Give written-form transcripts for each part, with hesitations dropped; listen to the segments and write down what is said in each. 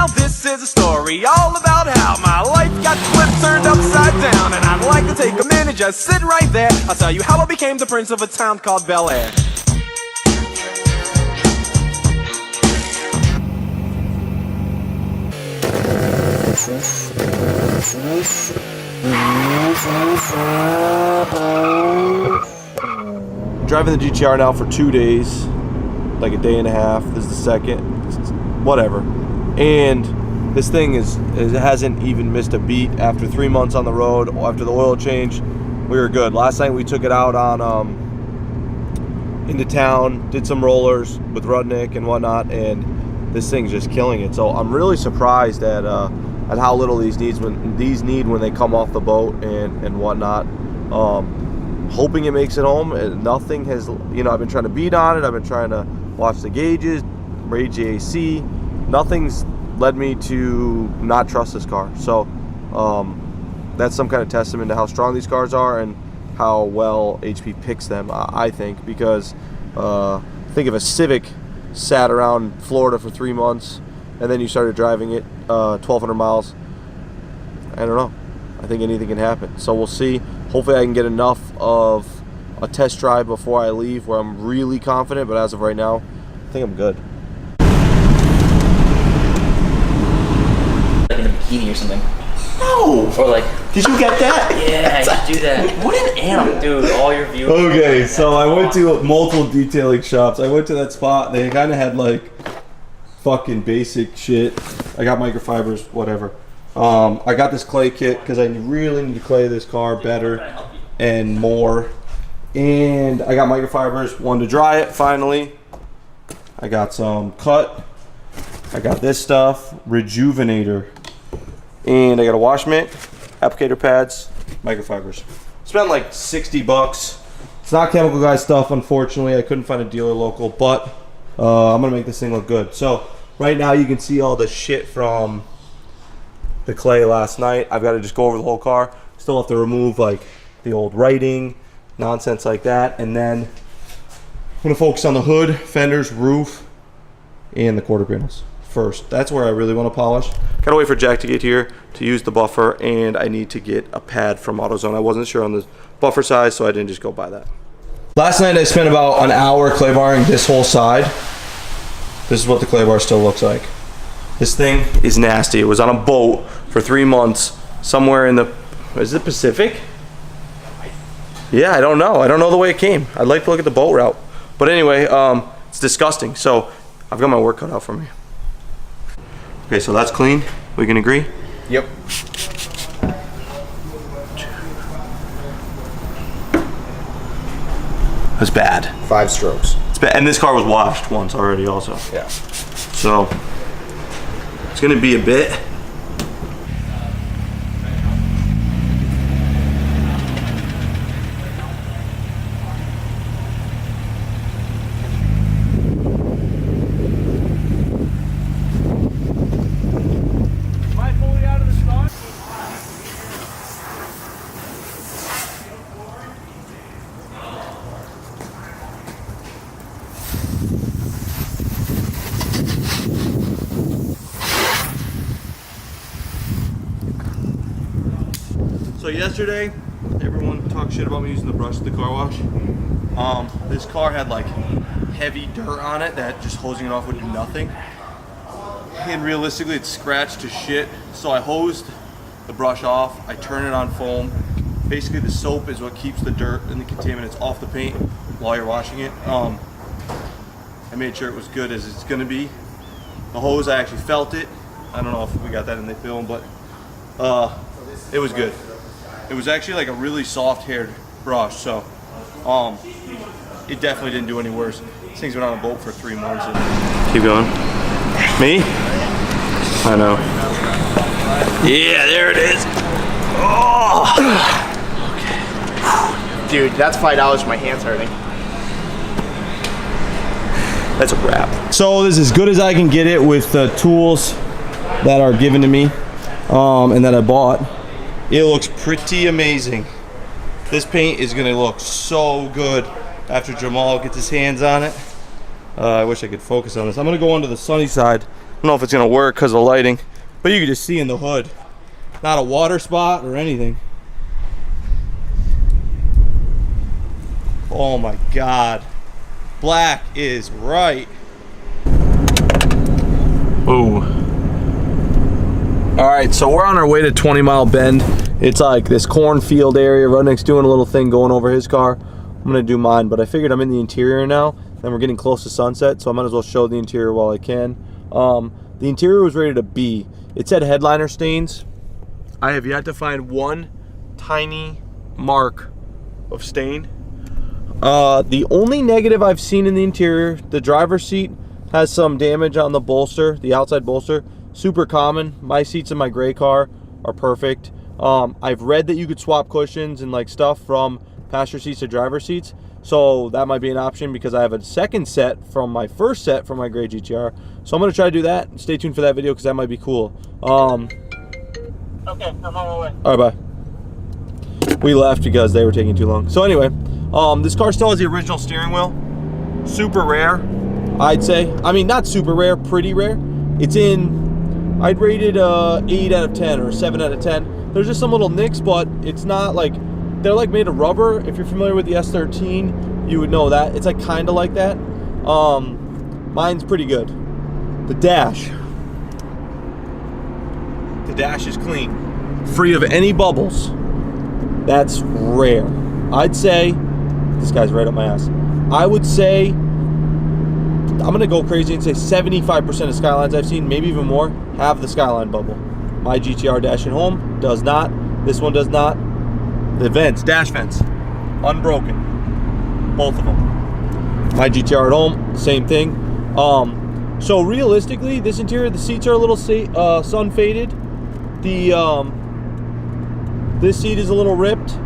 Now this is a story all about how my life got flipped, turned upside down. And I'd like to take a minute, just sit right there. I'll tell you how I became the prince of a town called Bel Air. Driving the GTR now for 2 days, like a day and a half. This is the second, whatever. And this thing hasn't even missed a beat. After 3 months on the road, after the oil change, we were good. Last night we took it out on into town, did some rollers with Rudnick and whatnot, and this thing's just killing it. So I'm really surprised at how little these need when they come off the boat and whatnot. Hoping it makes it home. Nothing has, I've been trying to beat on it. I've been trying to watch the gauges, rage the AC. Nothing's led me to not trust this car. So that's some kind of testament to how strong these cars are and how well HP picks them, I think, because think if a Civic sat around Florida for 3 months and then you started driving it 1,200 miles, I don't know. I think anything can happen. So we'll see. Hopefully I can get enough of a test drive before I leave where I'm really confident, but as of right now, I think I'm good. Like in a bikini or something. No! Or like... Did you get that? Yeah, you should do that. What an animal. Dude, all your viewers... Okay, so I went to multiple detailing shops. I went to that spot. They kind of had like fucking basic shit. I got microfibers, whatever. I got this clay kit because I really need to clay this car better and more. And I got microfibers, one to dry it finally. I got some cut. I got this stuff, Rejuvenator. And I got a wash mitt, applicator pads, microfibers. Spent like 60 bucks. It's not Chemical Guy stuff, unfortunately. I couldn't find a dealer local, but I'm gonna make this thing look good. So right now you can see all the shit from the clay last night. I've got to just go over the whole car. Still have to remove like the old writing, nonsense like that. And then I'm gonna focus on the hood, fenders, roof, and the quarter panels first. That's where I really want to polish. Gotta wait for Jack to get here to use the buffer, and I need to get a pad from AutoZone. I wasn't sure on the buffer size, so I didn't just go buy that. Last night I spent about an hour clay barring this whole side. This is what the clay bar still looks like. This thing is nasty. It was on a boat for 3 months somewhere in the, is it Pacific? Yeah, I don't know. I don't know the way it came. I'd like to look at the boat route. But anyway, it's disgusting. So I've got my work cut out for me. Okay, so that's clean. We can agree? Yep. That's bad. 5 strokes. It's bad. And this car was washed once already also. Yeah. So it's gonna be a bit. So yesterday, everyone talked shit about me using the brush at the car wash. This car had like heavy dirt on it that just hosing it off would do nothing. And realistically, it's scratched to shit. So I hosed the brush off. I turn it on foam. Basically, the soap is what keeps the dirt and the contaminants off the paint while you're washing it. I made sure it was good as it's gonna be. The hose, I actually felt it. I don't know if we got that in the film, but it was good. It was actually like a really soft-haired brush, so it definitely didn't do any worse. This thing's been on a boat for 3 months. Keep going. Me? I know. Yeah, there it is. Oh. Okay. Dude, that's $5. My hand's hurting. That's a wrap. So this is as good as I can get it with the tools that are given to me and that I bought. It looks pretty amazing. This paint is gonna look so good after Jamal gets his hands on it. I wish I could focus on this. I'm gonna go onto the sunny side don't know if it's gonna work because of the lighting, but you can just see in the hood. Not a water spot or anything. Oh my God. Black is right. Ooh. All right, so we're on our way to 20 Mile Bend. It's like this cornfield area. Rudnick's doing a little thing going over his car. I'm gonna do mine, but I figured I'm in the interior now, and we're getting close to sunset, so I might as well show the interior while I can. The interior was rated a B. It said headliner stains. I have yet to find one tiny mark of stain. The only negative I've seen in the interior, the driver's seat has some damage on the bolster, the outside bolster. Super common. My seats in my gray car are perfect. I've read that you could swap cushions and like stuff from passenger seats to driver seats, so that might be an option because I have a second set from my first set from my gray GTR. So I'm gonna try to do that. Stay tuned for that video because that might be cool. Okay, I'm on my way. All right, bye. We left because they were taking too long. So anyway, this car still has the original steering wheel. Super rare, I'd say. I mean, not super rare, pretty rare. It's in, I'd rate it 8 out of 10 or 7 out of 10. There's just some little nicks, but it's not like, they're like made of rubber. If you're familiar with the S13, you would know that. It's like kind of like that. Mine's pretty good. The dash is clean, free of any bubbles. That's rare. I'd say, this guy's right up my ass. I would say, I'm gonna go crazy and say 75% of Skylines I've seen, maybe even more, have the Skyline bubble. My GTR dash at home does not. This one does not. The vents, dash vents, unbroken. Both of them. My GTR at home, same thing. So realistically, this interior, the seats are a little sun faded. This seat is a little ripped.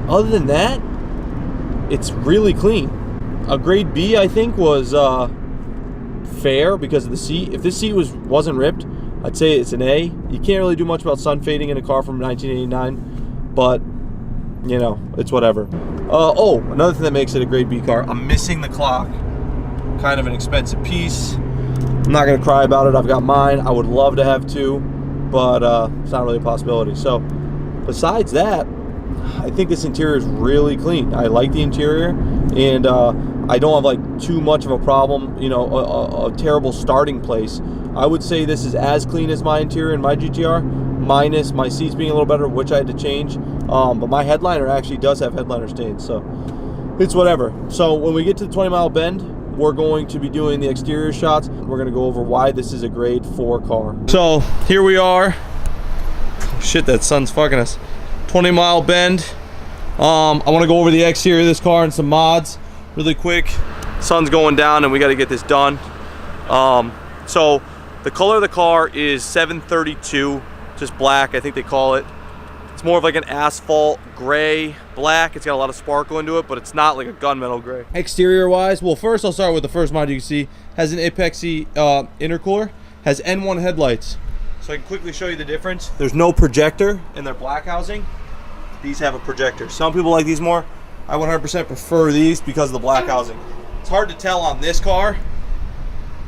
Other than that, it's really clean. A grade B, I think, was fair because of the seat. If this seat wasn't ripped, I'd say it's an A. You can't really do much about sun fading in a car from 1989, but you know, it's whatever. Oh, another thing that makes it a grade B car, I'm missing the clock. Kind of an expensive piece. I'm not gonna cry about it. I've got mine. I would love to have two, but it's not really a possibility. So besides that, I think this interior is really clean. I like the interior, and I don't have like too much of a problem, you know, a terrible starting place. I would say this is as clean as my interior in my GTR, minus my seats being a little better, which I had to change. But my headliner actually does have headliner stains, so it's whatever. So when we get to the 20 Mile Bend, we're going to be doing the exterior shots. We're gonna go over why this is a grade 4 car. So here we are. Oh, shit, that sun's fucking us. 20 Mile Bend. I wanna go over the exterior of this car and some mods really quick. Sun's going down and we gotta get this done. So the color of the car is 732, just black, I think they call it. It's more of like an asphalt gray black. It's got a lot of sparkle into it, but it's not like a gunmetal gray. Exterior wise, well, first I'll start with the first mod you can see. Has an Apexy intercooler, has N1 headlights. So I can quickly show you the difference. There's no projector in their black housing. These have a projector. Some people like these more. I 100% prefer these because of the black housing. It's hard to tell on this car,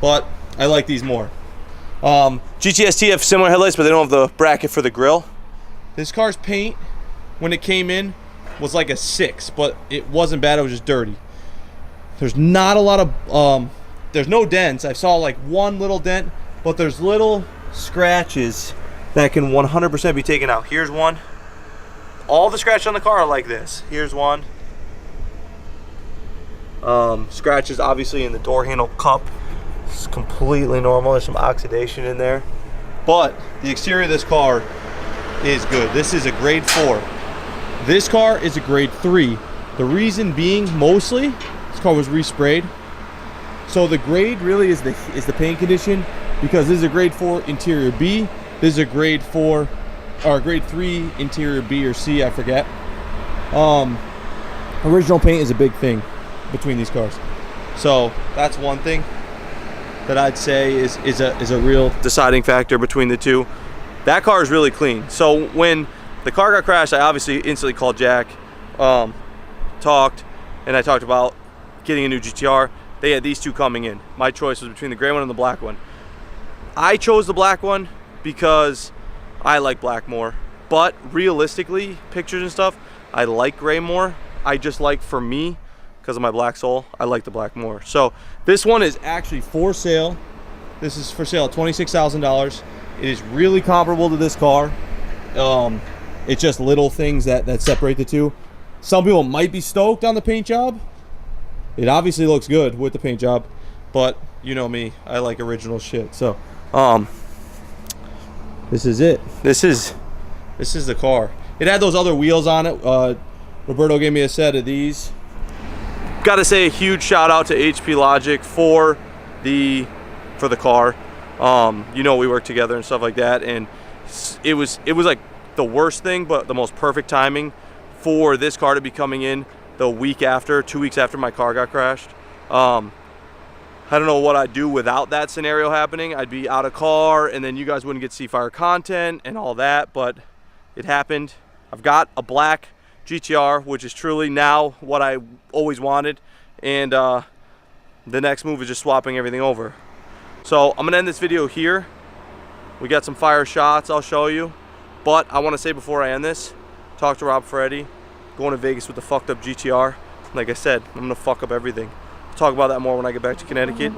but I like these more. GTST have similar headlights, but they don't have the bracket for the grille. This car's paint, when it came in, was like a 6, but it wasn't bad, it was just dirty. There's not a lot of, there's no dents. I saw like one little dent, but there's little scratches that can 100% be taken out. Here's one. All the scratches on the car are like this. Here's one. Scratches obviously in the door handle cup. It's completely normal. There's some oxidation in there. But the exterior of this car is good. This is a grade 4. This car is a grade 3. The reason being, mostly, this car was resprayed. So the grade really is the paint condition, because this is a grade 4 interior B. This is a grade 4 or grade 3 interior B or C, I forget. Original paint is a big thing between these cars. So that's one thing that I'd say is a real deciding factor between the two. That car is really clean. So when the car got crashed, I obviously instantly called Jack, talked, and I talked about getting a new GTR. they had these two coming in. My choice was between the gray one and the black one. I chose the black one because I like black more. But realistically, pictures and stuff, I like gray more. I just like, for me, because of my black soul, I like the black more. So this one is actually for sale. This is for sale at $26,000. It is really comparable to this car. It's just little things that separate the two. Some people might be stoked on the paint job. It obviously looks good with the paint job, but you know me, I like original shit. So this is it. This is the car. It had those other wheels on it. Roberto gave me a set of these. Gotta say a huge shout out to HP Logic for the car. You know, we work together and stuff like that, and it was like the worst thing, but the most perfect timing for this car to be coming in the week after, 2 weeks after my car got crashed. I don't know what I'd do without that scenario happening. I'd be out of car, and then you guys wouldn't get fyeah content and all that, but it happened. I've got a black GTR, which is truly now what I always wanted, and the next move is just swapping everything over. So I'm gonna end this video here. We got some fire shots I'll show you, but I want to say before I end this, talk to Rob Ferretti, going to Vegas with the fucked up GTR. Like I said, I'm gonna fuck up everything. I'll talk about that more when I get back to Connecticut.